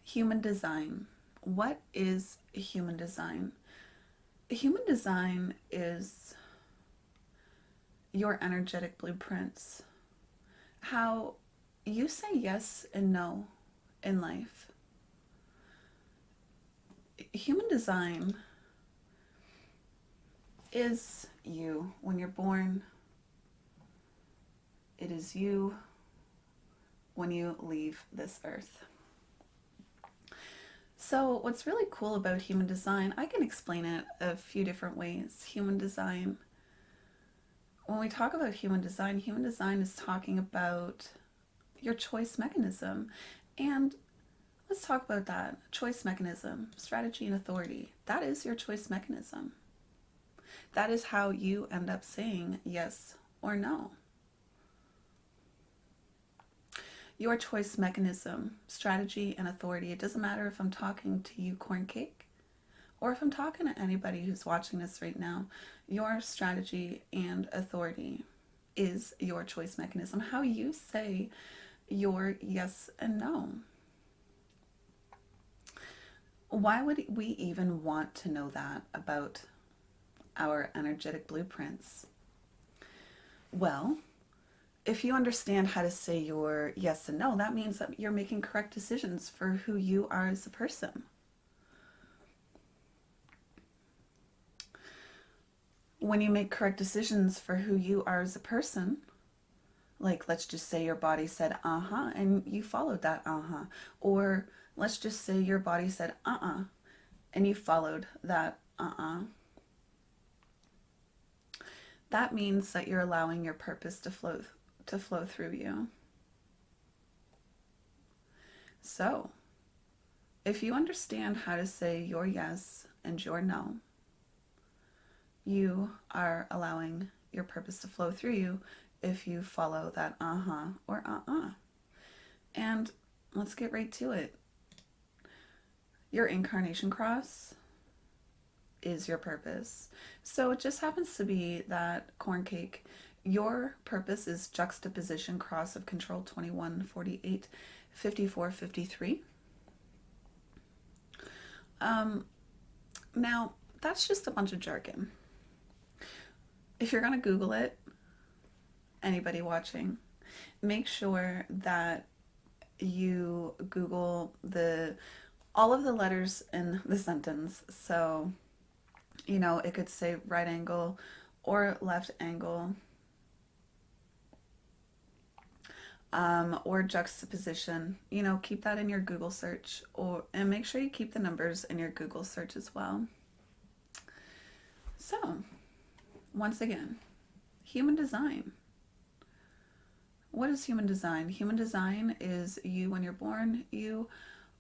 Human design. What is human design? Human design is your energetic blueprints, how you say yes and no in life. Human design is you when you're born, it is you when you leave this earth. So, what's really cool about human design, I can explain it a few different ways. When we talk about human design is talking about your choice mechanism. And let's talk about that. Choice mechanism, strategy, and authority. That is your choice mechanism. That is how you end up saying yes or no. Your choice mechanism, strategy, and authority. It doesn't matter if I'm talking to you, courncake, or if I'm talking to anybody who's watching this right now. Your strategy and authority is your choice mechanism. How you say your yes and no. Why would we even want to know that about our energetic blueprints? Well, if you understand how to say your yes and no, that means that you're making correct decisions for who you are as a person. When you make correct decisions for who you are as a person, like let's just say your body said uh-huh and you followed that uh-huh, or let's just say your body said uh-uh and you followed that uh-uh, that means that you're allowing your purpose to flow through you. So, if you understand how to say your yes and your no, you are allowing your purpose to flow through you if you follow that uh-huh or uh-uh. And let's get right to it. Your incarnation cross is your purpose. So it just happens to be that courncake, your purpose is juxtaposition cross of control 21, 48, 54, 53. Now, that's just a bunch of jargon. If you're going to Google it, anybody watching, make sure that you Google all of the letters in the sentence. So, it could say right angle or left angle, or juxtaposition. Keep that in your Google search, and make sure you keep the numbers in your Google search as well. So, once again, human design. What is human design? Human design is you when you're born, you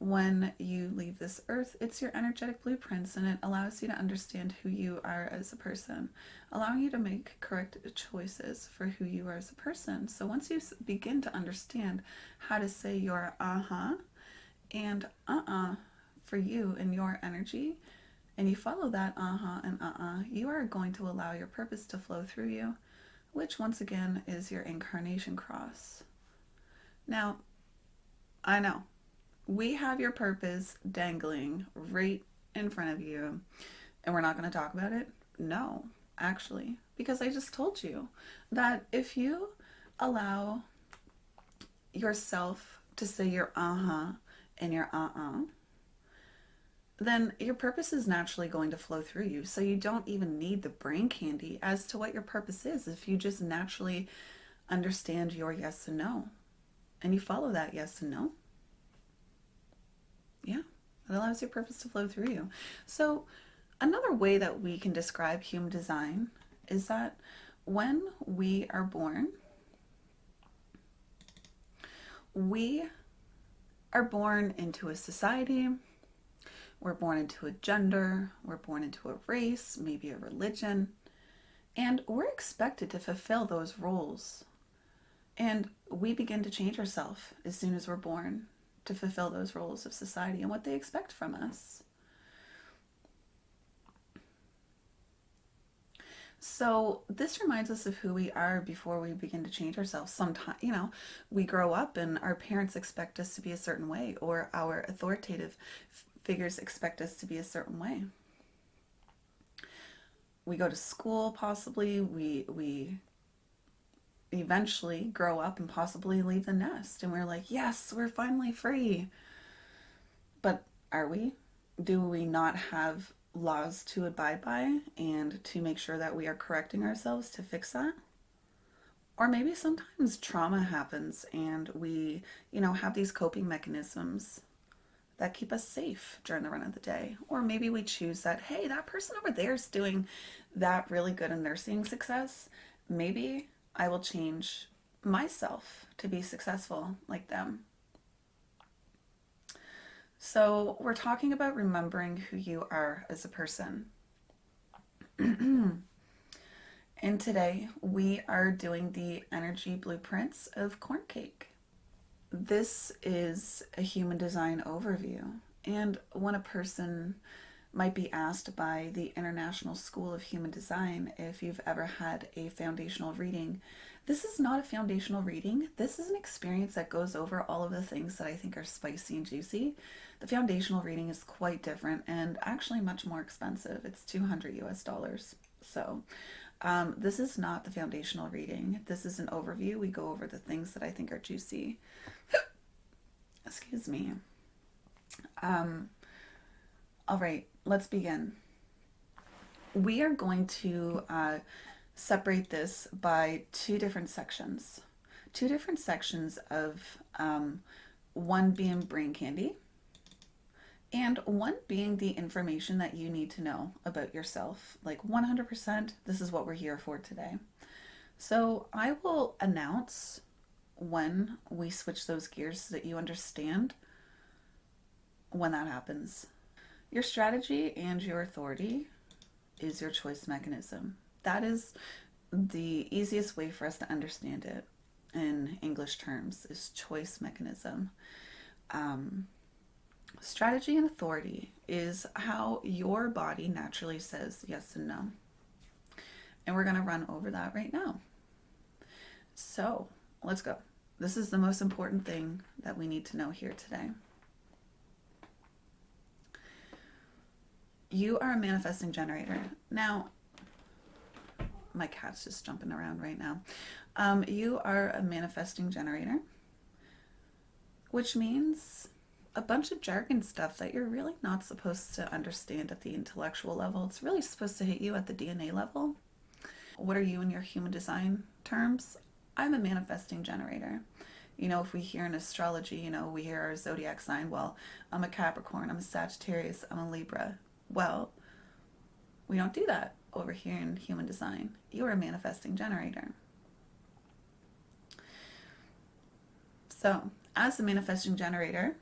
when you leave this earth. It's your energetic blueprints, and it allows you to understand who you are as a person, allowing you to make correct choices for who you are as a person. So once you begin to understand how to say your uh-huh and uh-uh for you in your energy, and you follow that uh-huh and uh-uh, you are going to allow your purpose to flow through you, which once again is your incarnation cross. Now, I know we have your purpose dangling right in front of you, and we're not going to talk about it? No, actually, because I just told you that if you allow yourself to say your uh-huh and your uh-uh, then your purpose is naturally going to flow through you. So you don't even need the brain candy as to what your purpose is if you just naturally understand your yes and no, and you follow that yes and no. Yeah, it allows your purpose to flow through you. So another way that we can describe human design is that when we are born, we are born into a society, we're born into a gender, we're born into a race, maybe a religion, and we're expected to fulfill those roles. And we begin to change ourselves as soon as we're born to fulfill those roles of society and what they expect from us. So this reminds us of who we are before we begin to change ourselves. Sometimes, we grow up and our parents expect us to be a certain way, or our authoritative figures expect us to be a certain way. We go to school, possibly. We eventually grow up and possibly leave the nest, and we're like, yes, we're finally free. But are we? Do we not have laws to abide by and to make sure that we are correcting ourselves to fix that? Or maybe sometimes trauma happens and we, have these coping mechanisms that keep us safe during the run of the day. Or maybe we choose that, hey, that person over there is doing that really good and they're seeing success. Maybe I will change myself to be successful like them. So, we're talking about remembering who you are as a person. And today we are doing the energy blueprints of corn cake. This is a human design overview. And when a person might be asked by the International School of Human Design if you've ever had a foundational reading, this is not a foundational reading. This is an experience that goes over all of the things that I think are spicy and juicy. The foundational reading is quite different and actually much more expensive. It's $200 US. So this is not the foundational reading. This is an overview. We go over the things that I think are juicy. Excuse me. All right, let's begin. We are going to separate this by two different sections. Two different sections of one being brain candy and one being the information that you need to know about yourself. Like 100%, this is what we're here for today. So I will announce when we switch those gears so that you understand when that happens. Your strategy and your authority is your choice mechanism. That is the easiest way for us to understand it in English terms, is choice mechanism. Strategy and authority is how your body naturally says yes and no. And we're going to run over that right now. So let's go. This is the most important thing that we need to know here today. You are a manifesting generator. Now, my cat's just jumping around right now. You are a manifesting generator, which means a bunch of jargon stuff that you're really not supposed to understand at the intellectual level. It's really supposed to hit you at the DNA level. What are you in your human design terms? I'm a manifesting generator. If we hear in astrology, we hear our zodiac sign. Well, I'm a Capricorn, I'm a Sagittarius, I'm a Libra. Well, we don't do that over here in human design. You are a manifesting generator. So, as a manifesting generator,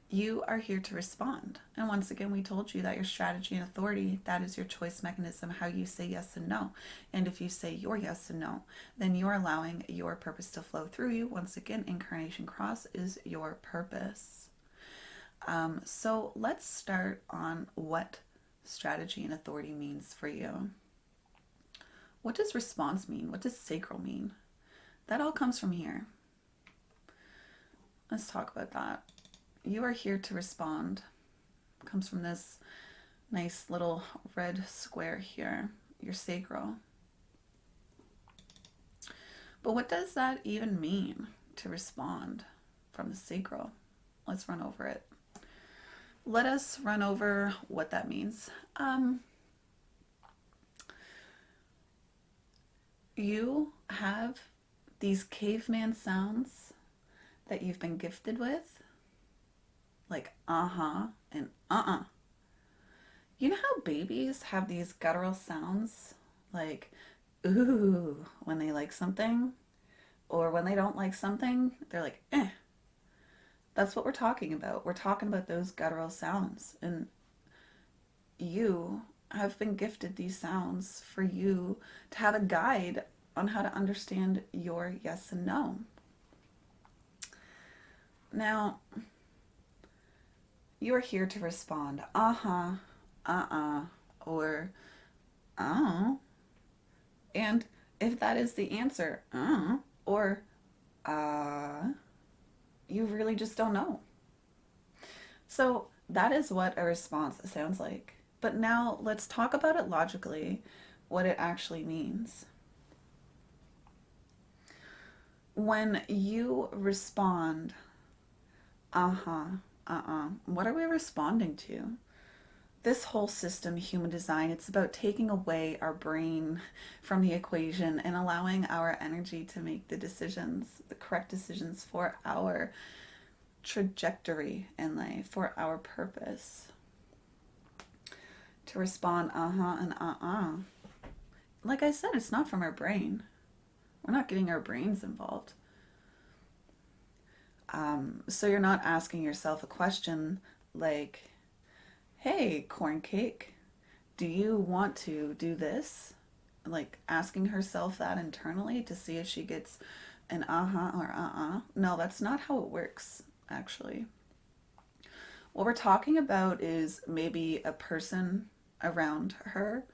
you are here to respond. And once again, we told you that your strategy and authority, that is your choice mechanism, how you say yes and no. And if you say your yes and no, then you're allowing your purpose to flow through you. Once again, incarnation cross is your purpose. So let's start on what strategy and authority means for you. What does response mean? What does sacral mean? That all comes from here. Let's talk about that. You are here to respond. It comes from this nice little red square here, your sacral. But what does that even mean, to respond from the sacral? Let's run over it. Let us run over what that means. You have these caveman sounds that you've been gifted with, like uh-huh and uh-uh. You know how babies have these guttural sounds, like ooh, when they like something, or when they don't like something, they're like eh. That's what we're talking about. We're talking about those guttural sounds. And you have been gifted these sounds for you to have a guide on how to understand your yes and no. Now, you are here to respond, uh-huh, uh-uh, or oh. And if that is the answer, or you really just don't know. So that is what a response sounds like. But now let's talk about it logically, what it actually means. When you respond, what are we responding to? This whole system, human design, it's about taking away our brain from the equation and allowing our energy to make the decisions, the correct decisions for our trajectory in life, for our purpose. To respond, and like I said, it's not from our brain. We're not getting our brains involved. So you're not asking yourself a question like, hey, courncake, do you want to do this? Like asking herself that internally to see if she gets an or No, that's not how it works, actually. What we're talking about is maybe a person around her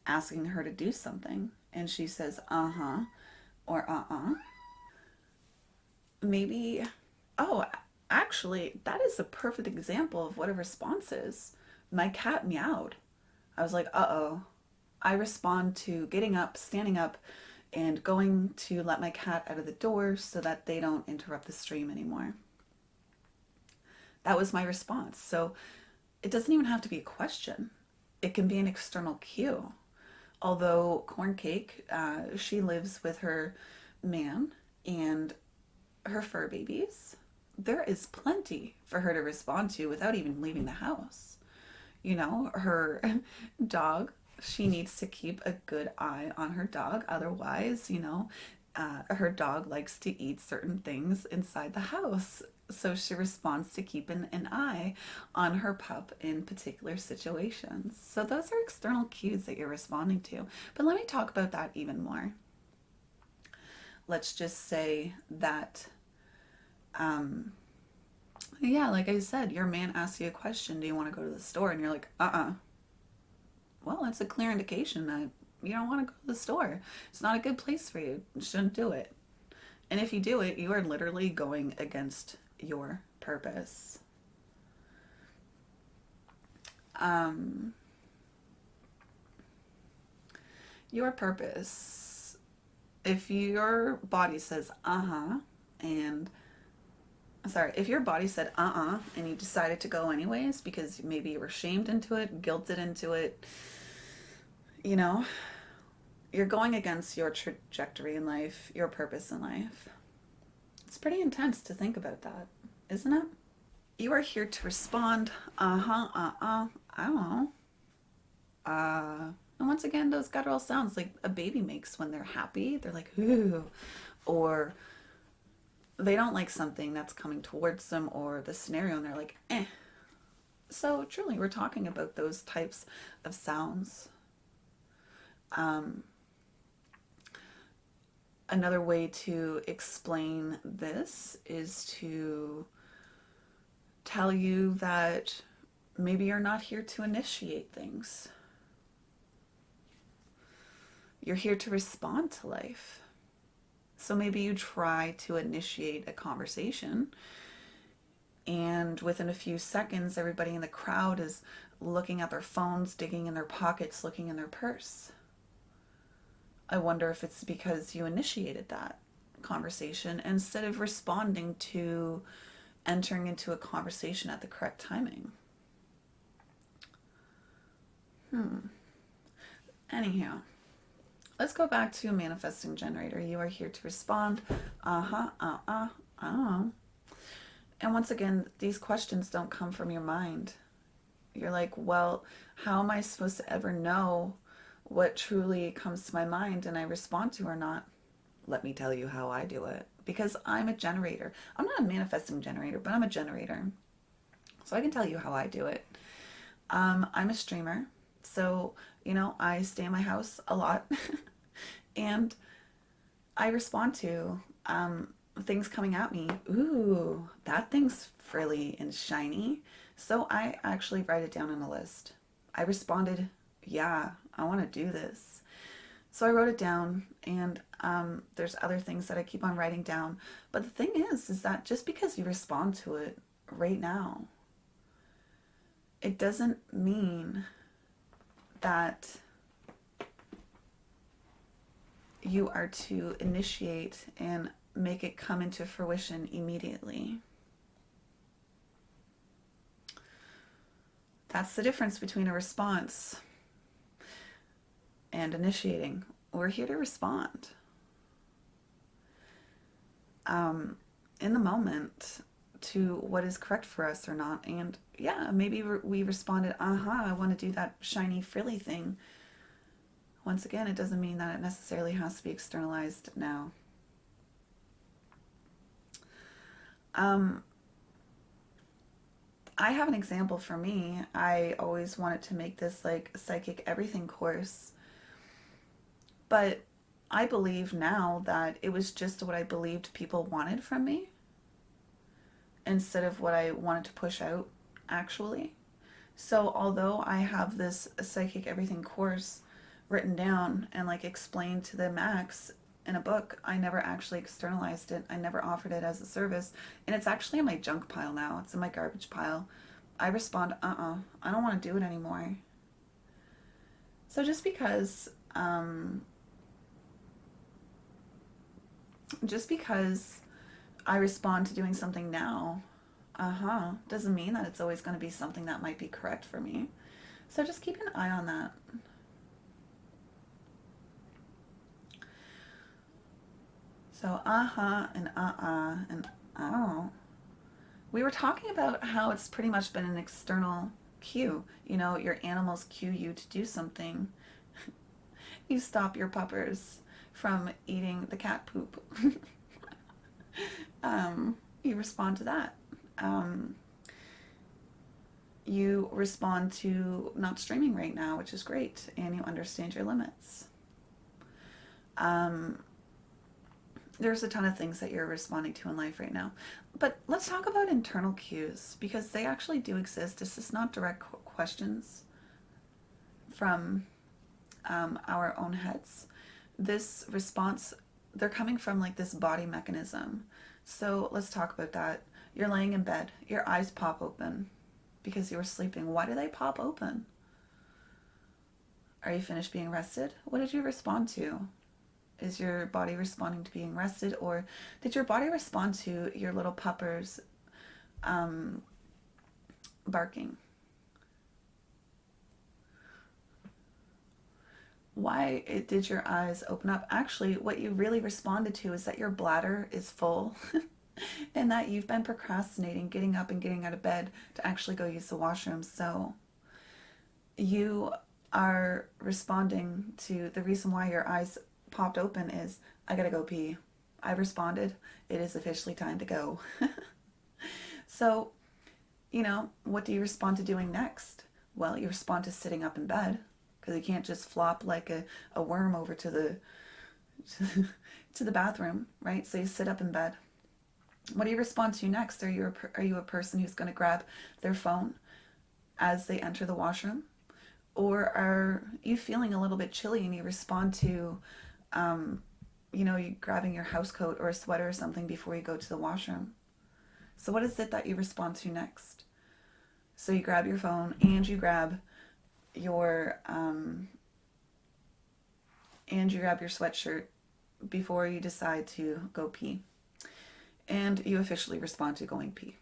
asking her to do something, and she says, or Maybe, oh, actually, that is a perfect example of what a response is. My cat meowed. I was like, uh-oh. I respond to getting up, standing up, and going to let my cat out of the door so that they don't interrupt the stream anymore. That was my response. So it doesn't even have to be a question. It can be an external cue. Although Corncake, she lives with her man and her fur babies, there is plenty for her to respond to without even leaving the house. You know, her dog, she needs to keep a good eye on her dog. Otherwise, her dog likes to eat certain things inside the house. So she responds to keeping an eye on her pup in particular situations. So those are external cues that you're responding to. But let me talk about that even more. Let's just say that, yeah, like I said, your man asks you a question, do you want to go to the store? And you're like, well, that's a clear indication that you don't want to go to the store. It's not a good place for you. You shouldn't do it. And if you do it, you are literally going against your purpose. Your purpose. If your body says, and if your body said and you decided to go anyways because maybe you were shamed into it, guilted into it, you're going against your trajectory in life, your purpose in life. It's pretty intense to think about that, isn't it? You are here to respond, I don't know. And once again, those guttural sounds like a baby makes when they're happy. They're like, ooh, or they don't like something that's coming towards them or the scenario and they're like, eh. So truly, we're talking about those types of sounds. Another way to explain this is to tell you that maybe you're not here to initiate things. You're here to respond to life. So maybe you try to initiate a conversation, and within a few seconds, everybody in the crowd is looking at their phones, digging in their pockets, looking in their purse. I wonder if it's because you initiated that conversation instead of responding to entering into a conversation at the correct timing. Anyhow, let's go back to manifesting generator. You are here to respond. I don't know. And once again, these questions don't come from your mind. You're like, well, how am I supposed to ever know what truly comes to my mind and I respond to or not? Let me tell you how I do it. Because I'm a generator. I'm not a manifesting generator, but I'm a generator. So I can tell you how I do it. I'm a streamer. So, I stay in my house a lot. And I respond to things coming at me. Ooh, that thing's frilly and shiny. So I actually write it down on a list. I responded, yeah, I want to do this. So I wrote it down, and there's other things that I keep on writing down. But the thing is that just because you respond to it right now, it doesn't mean that you are to initiate and make it come into fruition immediately. That's the difference between a response and initiating. We're here to respond. In the moment to what is correct for us or not. And yeah, maybe we responded, I want to do that shiny frilly thing. Once again, it doesn't mean that it necessarily has to be externalized now. I have an example for me. I always wanted to make this like psychic everything course, but I believe now that it was just what I believed people wanted from me instead of what I wanted to push out actually. So although I have this psychic everything course written down and like explained to the max in a book, I never actually externalized it. I never offered it as a service, and it's actually in my junk pile now. It's in my garbage pile. I respond, I don't want to do it anymore. So just because I respond to doing something now, doesn't mean that it's always going to be something that might be correct for me. So just keep an eye on that. So and and oh. We were talking about how it's pretty much been an external cue. You know, your animals cue you to do something. You stop your puppers from eating the cat poop. You respond to that. You respond to not streaming right now, which is great, and you understand your limits. There's a ton of things that you're responding to in life right now. But let's talk about internal cues, because they actually do exist. This is not direct questions from our own heads. This response, they're coming from like this body mechanism. So let's talk about that. You're laying in bed, your eyes pop open because you were sleeping. Why do they pop open? Are you finished being rested? What did you respond to? Is your body responding to being rested, or did your body respond to your little puppers barking? Why did your eyes open up? Actually, what you really responded to is that your bladder is full and that you've been procrastinating getting up and getting out of bed to actually go use the washroom. So you are responding to the reason why your eyes popped open is, I gotta go pee. I responded, it is officially time to go. So, you know, what do you respond to doing next? Well, you respond to sitting up in bed, because you can't just flop like a worm over to the to the bathroom, right? So you sit up in bed. What do you respond to next? Are you a person who's going to grab their phone as they enter the washroom? Or are you feeling a little bit chilly and you respond to you grabbing your house coat or a sweater or something before you go to the washroom? So what is it that you respond to next? So you grab your phone and you grab your sweatshirt before you decide to go pee, and you officially respond to going pee.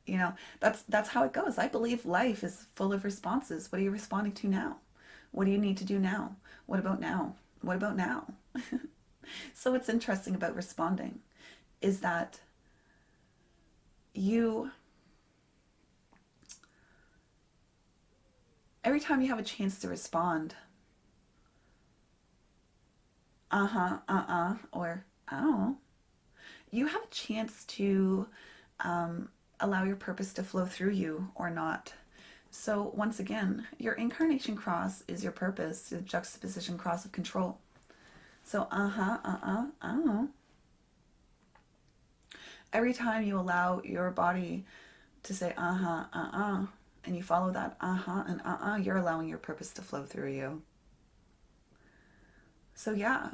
You know, that's how it goes. I believe life is full of responses. What are you responding to now? What do you need to do now? What about now? What about now? So what's interesting about responding is that every time you have a chance to respond, or oh, you have a chance to allow your purpose to flow through you or not. So once again, your incarnation cross is your purpose, the juxtaposition cross of control. So oh. Every time you allow your body to say and you follow that and you're allowing your purpose to flow through you. So yeah,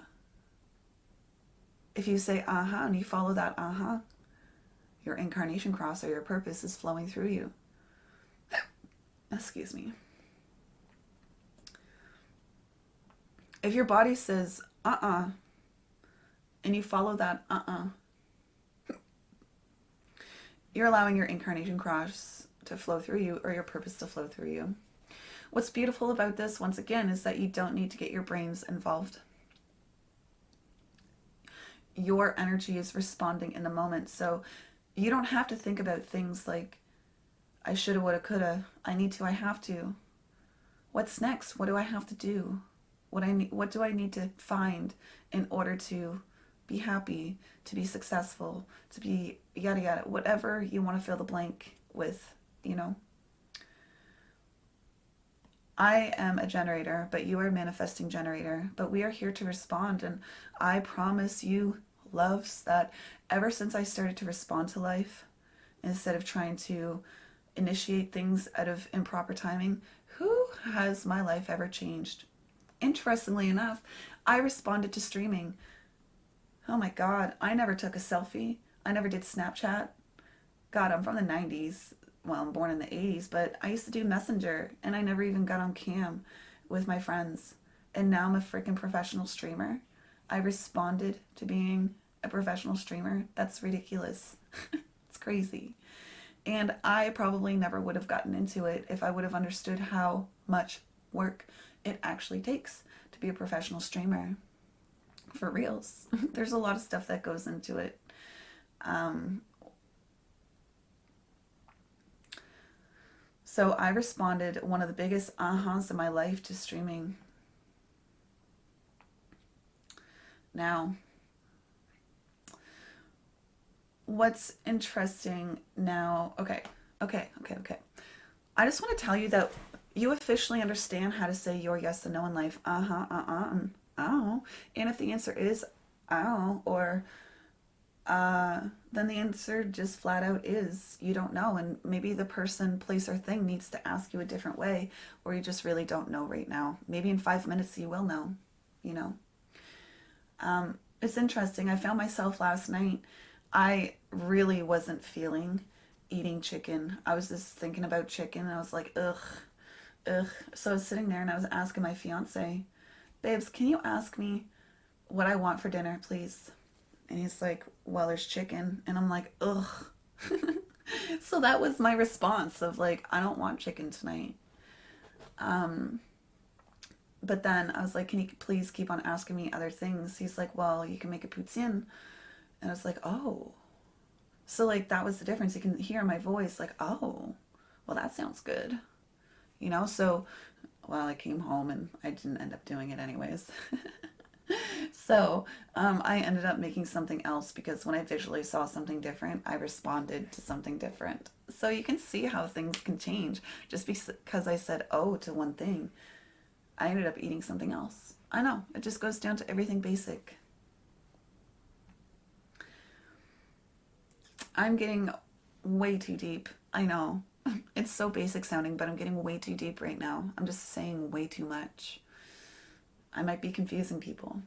if you say uh-huh and you follow that uh-huh, your incarnation cross or your purpose is flowing through you. Excuse me. If your body says uh-uh and you follow that uh-uh, you're allowing your incarnation cross to flow through you or your purpose to flow through you. What's beautiful about this, once again, is that you don't need to get your brains involved. Your energy is responding in the moment. So you don't have to think about things like, I shoulda, woulda, coulda, I need to, I have to. What's next? What do I have to do? What do I need to find in order to be happy, to be successful, to be yada yada, whatever you want to fill the blank with, you know. I am a generator, but you are a manifesting generator. But we are here to respond. And I promise you, loves, that ever since I started to respond to life, instead of trying to initiate things out of improper timing, who has my life ever changed? Interestingly enough, I responded to streaming. Oh my God, I never took a selfie. I never did Snapchat. God, I'm from the 90s. Well, I'm born in the 80s, but I used to do Messenger and I never even got on cam with my friends. And now I'm a freaking professional streamer. I responded to being a professional streamer. That's ridiculous. It's crazy. And I probably never would have gotten into it if I would have understood how much work it actually takes to be a professional streamer. For reals. There's a lot of stuff that goes into it. So I responded one of the biggest ahas in my life to streaming. Now, what's interesting now, okay. I just want to tell you that you officially understand how to say your yes and no in life. And oh. And if the answer is oh, or then the answer just flat out is you don't know. And maybe the person, place, or thing needs to ask you a different way, or you just really don't know right now. Maybe in 5 minutes you will know, you know. It's interesting. I found myself last night, I really wasn't feeling eating chicken. I was just thinking about chicken and I was like, ugh. So I was sitting there and I was asking my fiance, babes, can you ask me what I want for dinner, please? And he's like, well, there's chicken. And I'm like, ugh. So that was my response of like, I don't want chicken tonight. But then I was like, can you please keep on asking me other things? He's like, well, you can make a poutine. And I was like, oh. So like that was the difference. You can hear my voice like, oh, well, that sounds good. You know, so, well, I came home and I didn't end up doing it anyways. So I ended up making something else because when I visually saw something different, I responded to something different. So you can see how things can change. Just because I said oh to one thing, I ended up eating something else. I know, it just goes down to everything basic. I'm getting way too deep. I know. It's so basic sounding, but I'm getting way too deep right now. I'm just saying way too much. I might be confusing people.